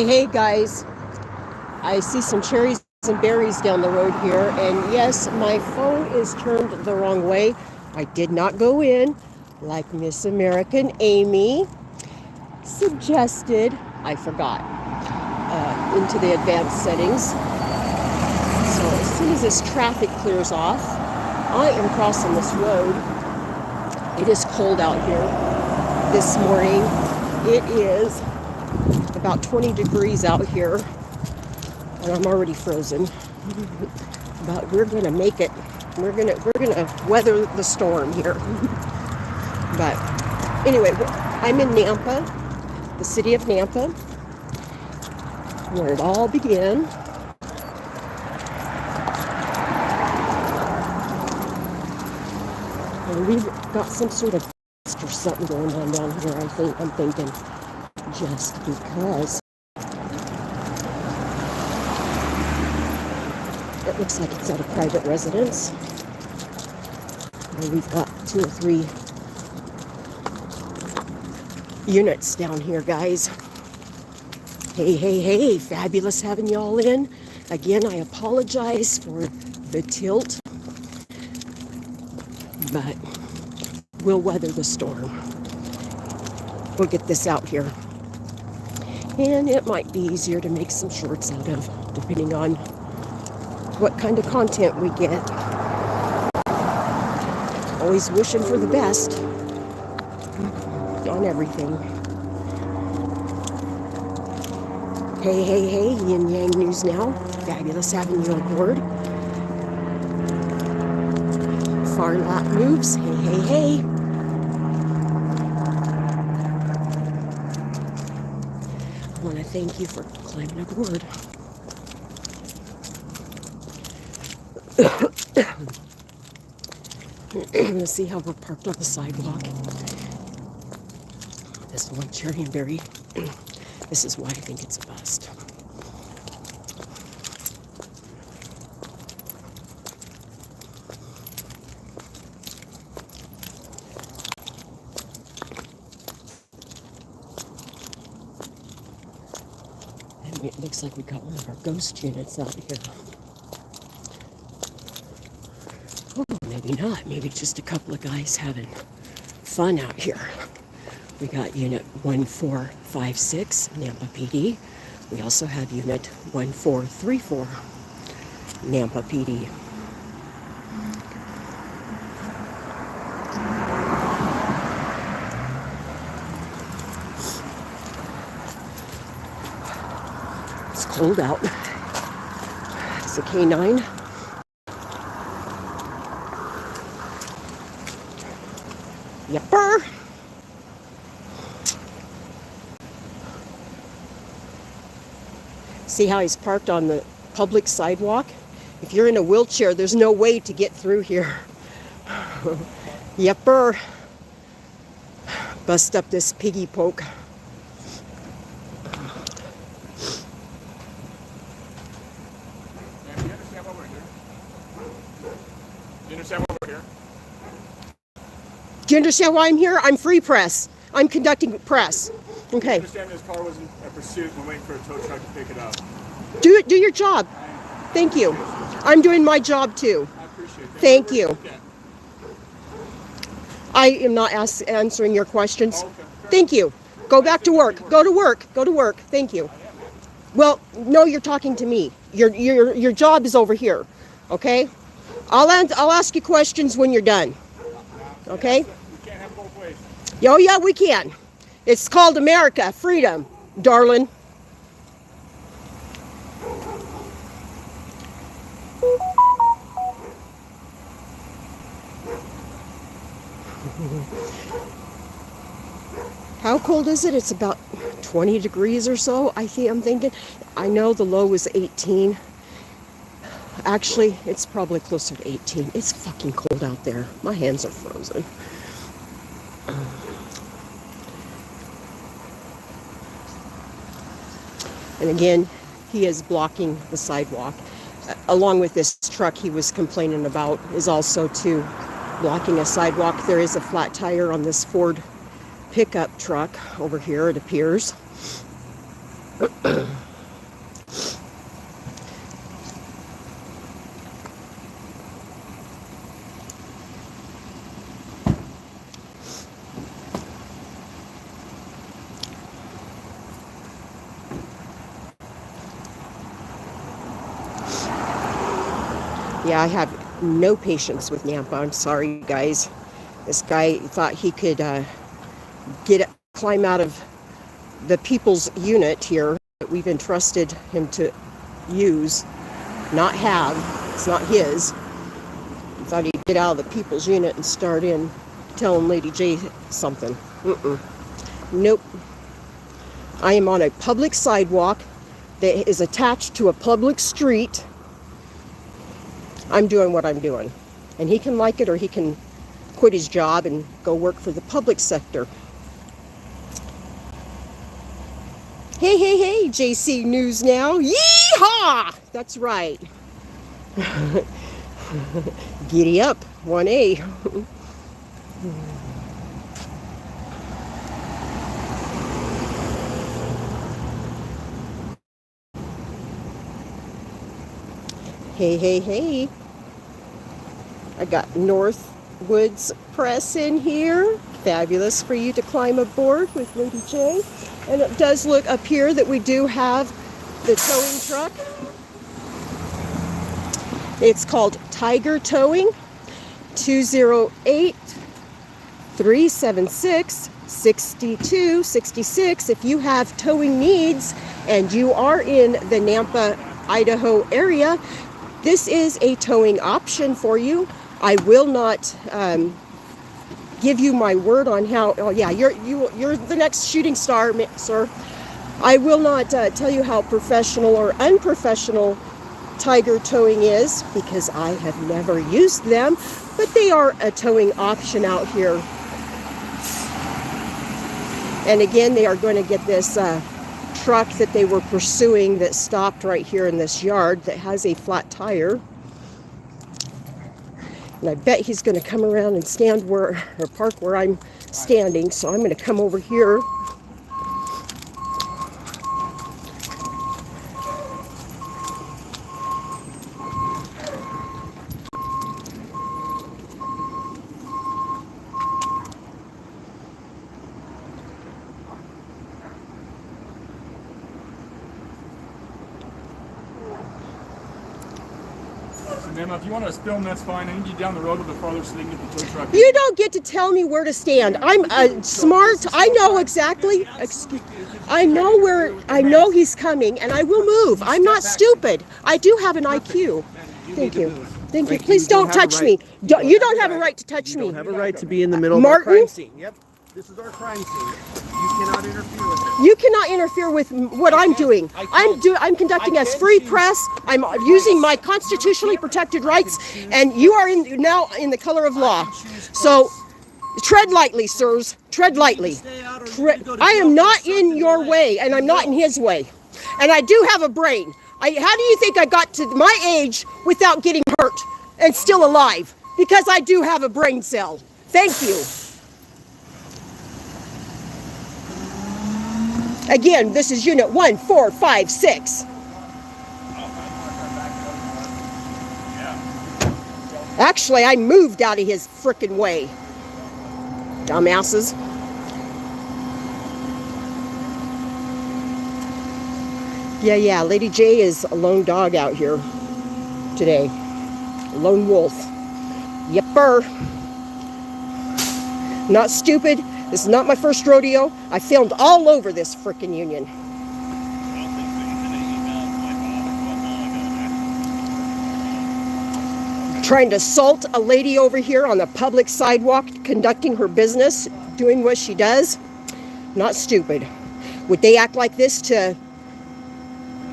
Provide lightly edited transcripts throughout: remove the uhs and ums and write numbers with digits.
Hey guys, I see some cherries and berries down the road here, and yes, my phone is turned the wrong way. I did not go in like Miss American Amy suggested. I forgot into the advanced settings. So as soon as this traffic clears off, I am crossing this road. It is cold out here this morning. It is about 20 degrees out here, and I'm already frozen. But we're gonna make it. We're gonna weather the storm here. But anyway, I'm in Nampa, the city of Nampa, where it all began. And we've got some sort of or something going on down here. I'm thinking, just because it looks like it's at a private residence. And we've got 2 or 3 units down here, guys. Hey, fabulous having y'all in. Again, I apologize for the tilt, but we'll weather the storm. We'll get this out here. And it might be easier to make some shorts out of, depending on what kind of content we get. Always wishing for the best on everything. Hey, Yin Yang News Now. Fabulous having you on board. Far Lap Moves. Hey. I want to thank you for climbing aboard. Let's see how we're parked on the sidewalk. This one cherry and berry. This is why I think it's a bust. And it looks like we got one of our ghost units out here. Oh, maybe not. Maybe just a couple of guys having fun out here. We got Unit 1456, Nampa PD. We also have Unit 1434, Nampa PD. It's cold out. It's a K9. Yepper. See how he's parked on the public sidewalk? If you're in a wheelchair, there's no way to get through here. Yepper. Bust up this piggy poke. Do you understand why I'm here? I'm free press. I'm conducting press. Okay. I understand this car was in a pursuit and we're waiting for a tow truck to pick it up. Do your job. Thank you. I'm doing my job too. I appreciate it. Thank you. I am not answering your questions. Okay. Thank you. Go back to work. Go to work. Go to work. Thank you. Well, no, you're talking to me. Your job is over here. Okay? I'll ask you questions when you're done. Okay? We can't have both ways. Oh yeah, we can. It's called America, freedom, darling. How cold is it? It's about 20 degrees or so, I'm thinking. I know the low was 18. Actually, it's probably closer to 18. It's fucking cold out there. My hands are frozen. And again, he is blocking the sidewalk. Along with this truck he was complaining about is also too blocking a sidewalk. There is a flat tire on this Ford pickup truck over here, it appears. Yeah, I have no patience with Nampa. I'm sorry, guys. This guy thought he could climb out of the people's unit here that we've entrusted him to use, not have. It's not his. He thought he'd get out of the people's unit and start in telling Lady J something. Nope. I am on a public sidewalk that is attached to a public street. I'm doing what I'm doing. And he can like it or he can quit his job and go work for the public sector. Hey, hey, hey, JC News Now. Yeehaw! That's right. Giddy up, 1A. Hey, hey, hey. I got Northwoods Press in here. Fabulous for you to climb aboard with Lady J. And it does look up here that we do have the towing truck. It's called Tiger Towing, 208-376-6266. If you have towing needs and you are in the Nampa, Idaho area, this is a towing option for you. I will not give you my word on how. Oh yeah, you're the next shooting star, sir. I will not tell you how professional or unprofessional Tiger Towing is because I have never used them, but they are a towing option out here. And again, they are going to get this truck that they were pursuing that stopped right here in this yard that has a flat tire. And I bet he's going to come around and stand where, or park where I'm standing. So I'm going to come over here. Ma'am, if you want to film, that's fine. I need you down the road a little bit farther so they can get the tow truck. You don't get to tell me where to stand. I'm smart. I know exactly. I know where. I know he's coming, and I will move. I'm not stupid. I do have an IQ. Thank you. Thank you. Please don't touch me. You don't have a right to touch me. You don't have a right to be in the middle of our crime scene. Yep. This is our crime scene. You cannot interfere with it. You cannot interfere with what I'm doing. I'm conducting as free press. I'm using my constitutionally protected rights, and you are now in the color of law. So tread lightly, sirs. Tread lightly. I am not in your way, and I'm not in his way. And I do have a brain. How do you think I got to my age without getting hurt and still alive? Because I do have a brain cell. Thank you. Again, this is unit 1456. Actually, I moved out of his frickin' way. Dumbasses. Yeah, Lady J is a lone dog out here today. A lone wolf. Yepper. Not stupid. This is not my first rodeo. I filmed all over this frickin' union. Trying to assault a lady over here on the public sidewalk, conducting her business, doing what she does. Not stupid. Would they act like this to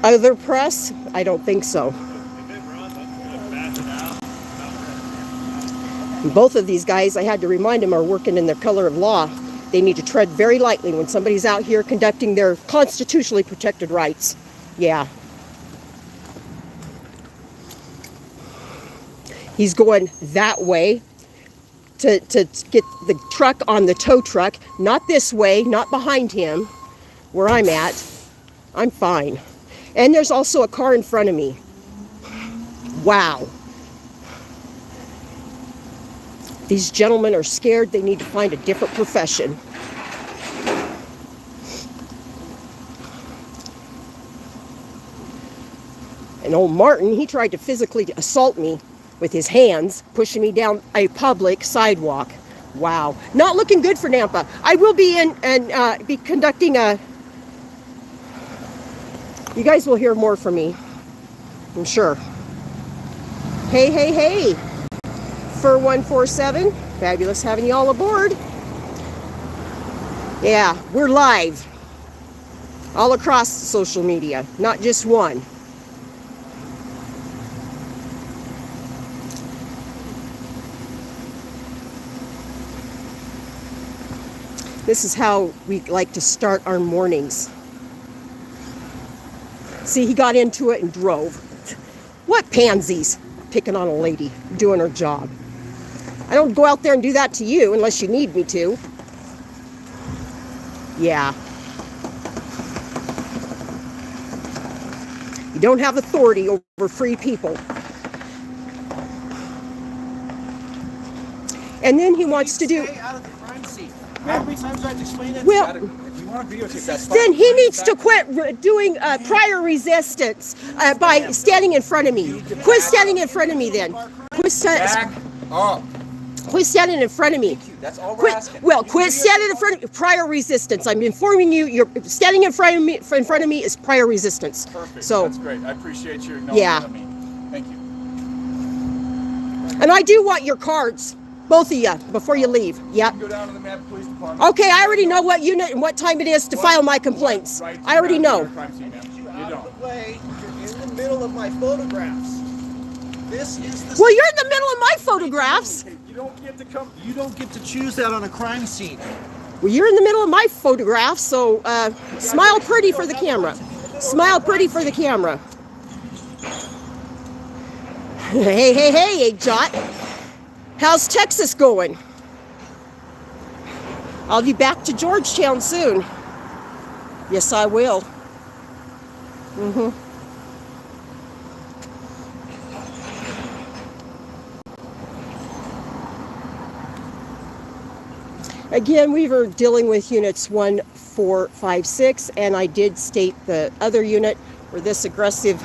other press? I don't think so. Both of these guys, I had to remind them, are working in their color of law. They need to tread very lightly when somebody's out here conducting their constitutionally protected rights. Yeah. He's going that way to get the truck on the tow truck. Not this way, not behind him, where I'm at. I'm fine. And there's also a car in front of me. Wow. These gentlemen are scared. They need to find a different profession. And old Martin, he tried to physically assault me with his hands, pushing me down a public sidewalk. Wow. Not looking good for Nampa. I will be in and be conducting a... You guys will hear more from me, I'm sure. Hey, hey, hey. FoR 147. Fabulous having you all aboard. Yeah, we're live. All across social media, not just one. This is how we like to start our mornings. See, he got into it and drove. What pansies, picking on a lady, doing her job. I don't go out there and do that to you unless you need me to. Yeah. You don't have authority over free people. And then he wants to do... Stay out of the crime scene. How many times do I have to explain that? Well, If you want to videotape, that's fine. then he needs to quit doing prior resistance by standing in front of me. Quit standing in front of me then. Quit standing in front of me. That's all we're asking. Quit standing in front of me. Prior resistance. I'm informing you. You're standing in front of me is prior resistance. Perfect. So that's great. I appreciate your acknowledgement of me. Thank you. and I do want your cards, both of you, before you leave. Yeah. Go down to the Nampa Police Department. Okay, I already know what unit and what time it is to file my complaints. Right I already know. Out of the way. You're in the middle of my photographs. This is the... Well, you're in the middle of my photographs. You don't get to come. You don't get to choose that on a crime scene. Well, you're in the middle of my photographs, so smile pretty for the camera. Smile pretty for the camera. Hey, hey, hey, Jot. How's Texas going? I'll be back to Georgetown soon. Yes, I will. Again, we were dealing with units 1, 4, 5, 6, and I did state the other unit where this aggressive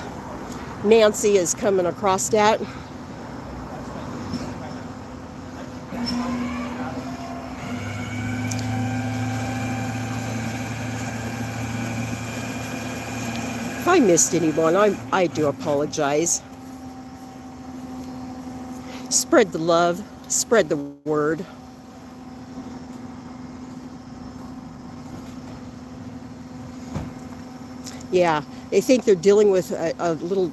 Nancy is coming across at. If I missed anyone, I do apologize. Spread the love, spread the word. Yeah, they think they're dealing with a little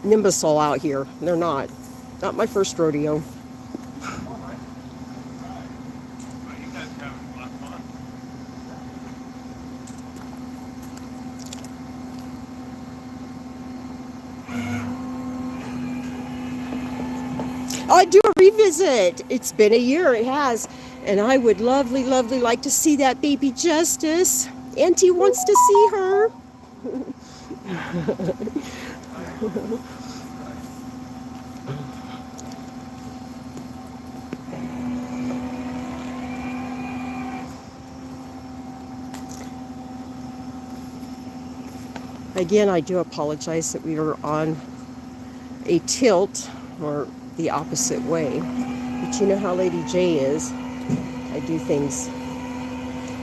nimbusol out here. They're not. Not my first rodeo. I do a revisit. It's been a year, it has. And I would lovely like to see that baby Justice. Auntie wants to see her. Again, I do apologize that we were on a tilt or the opposite way, but you know how Lady J is. I do things,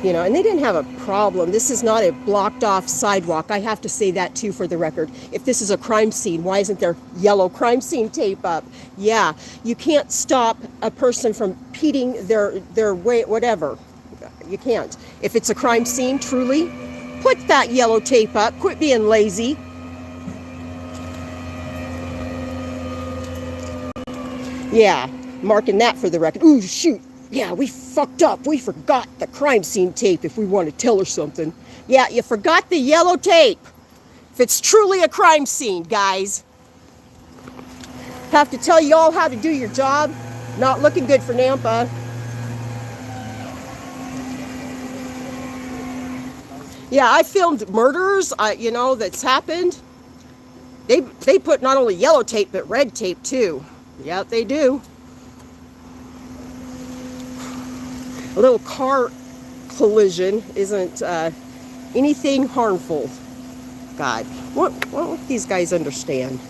you know, and they didn't have a problem. This is not a blocked off sidewalk. I have to say that too for the record. If this is a crime scene, why isn't there yellow crime scene tape up? Yeah, you can't stop a person from impeding their way, whatever. You can't. If it's a crime scene, truly, put that yellow tape up. Quit being lazy. Yeah, marking that for the record. Ooh, shoot. Yeah, we fucked up. We forgot the crime scene tape if we want to tell her something. Yeah, you forgot the yellow tape. If it's truly a crime scene, guys. Have to tell you all how to do your job. Not looking good for Nampa. Yeah, I filmed murders, you know, that's happened. They put not only yellow tape, but red tape too. Yeah, they do. A little car collision isn't anything harmful. God, what won't these guys understand?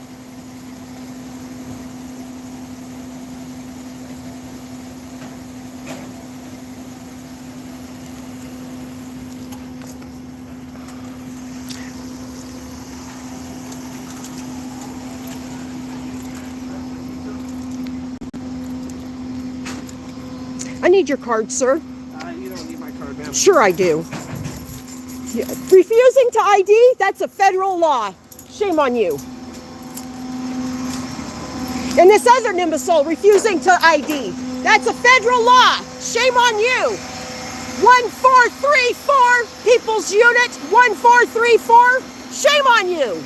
I need your card, sir. You don't need my card, ma'am. Sure I do. Yeah. Refusing to ID? That's a federal law. Shame on you. And this other imbecile refusing to ID. That's a federal law. Shame on you. 1434 People's Unit 1434. Shame on you.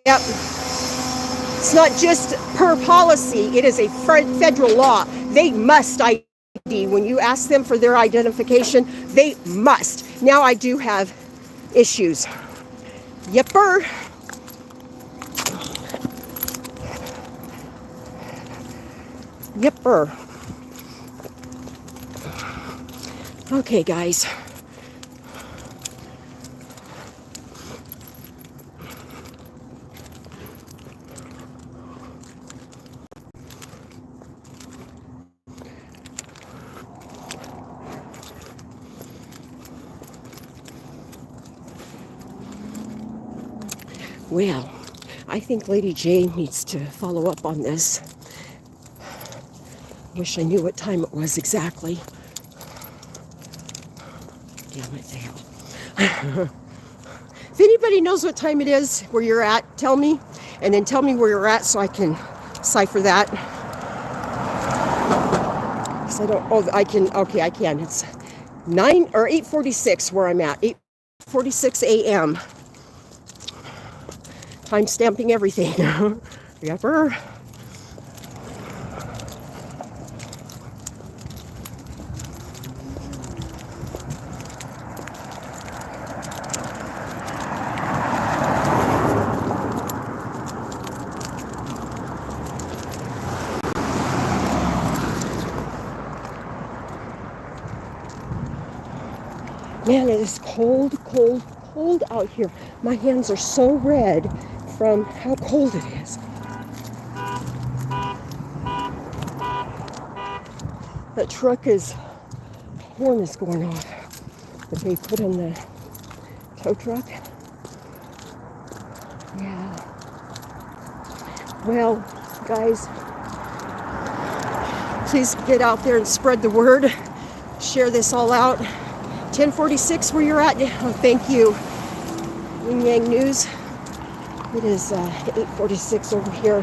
Yep. It's not just per policy. It is a federal law. They must ID. When you ask them for their identification, they must. Now I do have issues. Yepper. Yepper. Okay, guys. Well, I think Lady J needs to follow up on this. Wish I knew what time it was exactly. Damn it, hell. If anybody knows what time it is where you're at, tell me. And then tell me where you're at so I can cipher that. Because I don't, oh, I can, okay, I can. It's 8:46 where I'm at. 8:46 a.m. Time stamping everything. Yepper. Man, it is cold, cold, cold out here. My hands are so red from how cold it is. That truck horn is going off that they put in the tow truck. Yeah. Well, guys, please get out there and spread the word. Share this all out. 1046 where you're at. Oh, thank you. Yin Yang News. It is 8:46 over here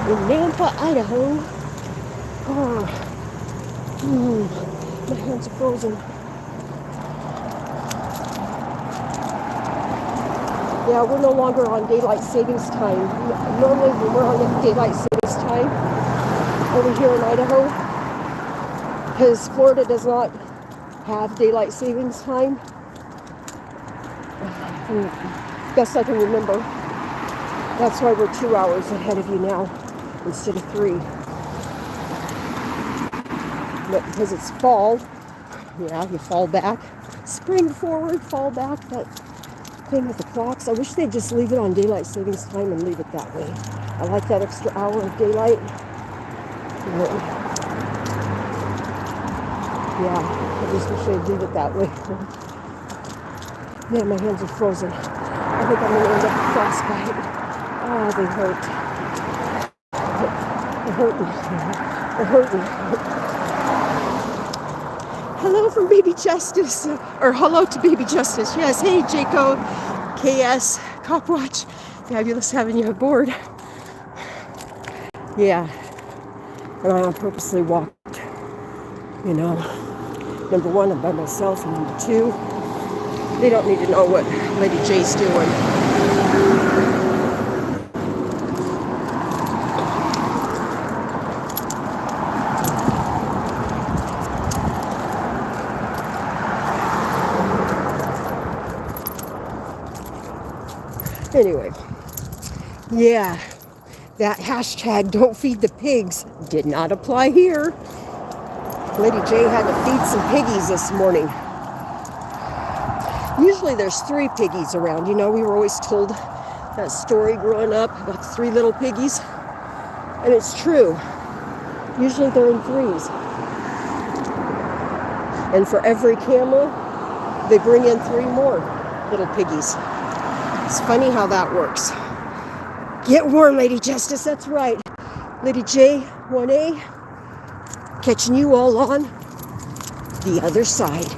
in Nampa, Idaho. Oh, my hands are frozen. Yeah, we're no longer on daylight savings time. Normally when we're on daylight savings time over here in Idaho, because Florida does not have daylight savings time. Best I can remember. That's why we're 2 hours ahead of you now instead of 3. But because it's fall, yeah, you fall back. Spring forward, fall back. That thing with the clocks. I wish they'd just leave it on daylight savings time and leave it that way. I like that extra hour of daylight. Yeah, I just wish they'd leave it that way. Yeah, my hands are frozen. I think I'm going to end up with frostbite. Oh, they hurt. They're hurting. They're hurting. Hello from Baby Justice. Or hello to Baby Justice. Yes, hey, Jacob, KS, Copwatch. Fabulous having you aboard. Yeah. And I purposely walked. You know, number 1, I'm by myself, and number 2, they don't need to know what Lady J's doing. Anyway, yeah, that hashtag don't feed the pigs did not apply here. Lady J had to feed some piggies this morning. Usually there's 3 piggies around. You know, we were always told that story growing up about the 3 little piggies. And it's true. Usually they're in 3s. And for every camera, they bring in 3 more little piggies. It's funny how that works. Get warm, Lady Justice, that's right. LadyJ1A, catching you all on the other side.